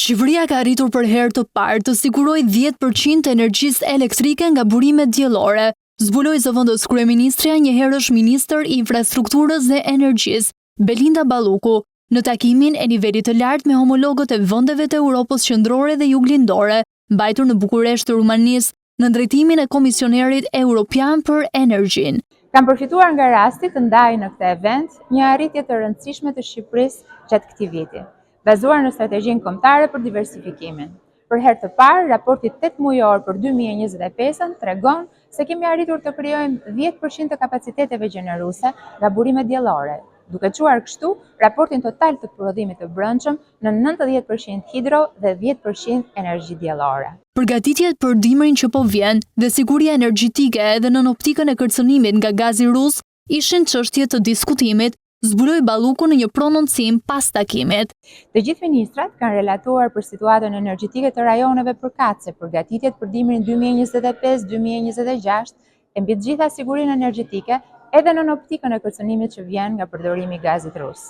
Shqipëria ka arritur për herë të parë të sigurojë 10% të energjisë elektrike nga burimet diellore, zbuloi zëvendës kryeministrja, njëherësh ministër i infrastrukturës dhe energjisë, Belinda Balluku, në takimin e nivelit të lartë me homologët e vendeve të Europës qendrore dhe juglindore, mbajtur në Bukuresht të Rumanisë, në drejtimin e Komisionerit Evropian për Energjinë. Kam përfituar nga rasti të ndaj në këtë event një arritje të rëndësishme të Shqipërisë gjatë këtij viti, bazuar në strategjinë kombëtare për diversifikimin. Për herë të parë, raporti 8 mujor për 2025 tregon se kemi arritur të krijojmë 10% të kapaciteteve gjeneruese nga burimet diellore, duke çuar kështu raportin total të prodhimit të brendshëm në 90% hidro dhe 10% energji diellore. Përgatitjet për dimrin që po vjen dhe siguria energjitike edhe në optikën e kërcënimit nga gazi rus ishin çështje të diskutimit, zbuloi Balluku në një prononcim pas takimit. Të gjithë ministrat kanë relatuar për situatën energjitike të rajoneve përkatëse, përgatitjet për dimrin 2025-2026 e mbi të gjitha sigurinë energjitike edhe në optikën e kërcënimit që vjen nga përdorimi i gazit rus.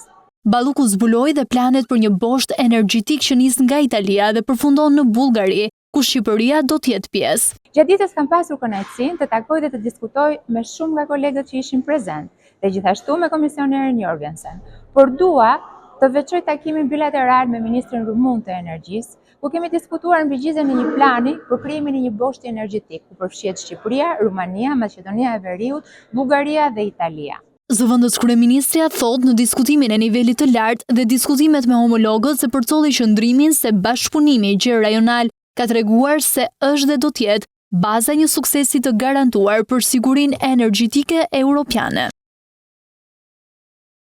Balluku zbuloi dhe planet për një boshtë energjitik që nis nga Italia dhe përfundon në Bullgari, ku Shqipëria do të jetë pjesë. Gjatë ditës kam pasur kënaqësinë të takoj dhe të diskutoj me shumë nga kolegët që ishin prezent, dhe gjithashtu me komisionerin Jorgensen. Por dua të veçoj takimin bilateral me ministrin rumun të energjisë, ku kemi diskutuar mbijgjesin e një plani për krijimin e një boshti energjetik, ku përfshihet Shqipëria, Rumania, Maqedonia e Veriut, Bullgaria dhe Italia. Zëvendës kryeministrja thot në diskutimin e nivelit të lartë dhe diskutimet me homologët se përcolli qëndrimin se bashkëpunimi gjerrajonal ka treguar se është dhe do të jetë baza një suksesi të garantuar për sigurinë energjitike europiane.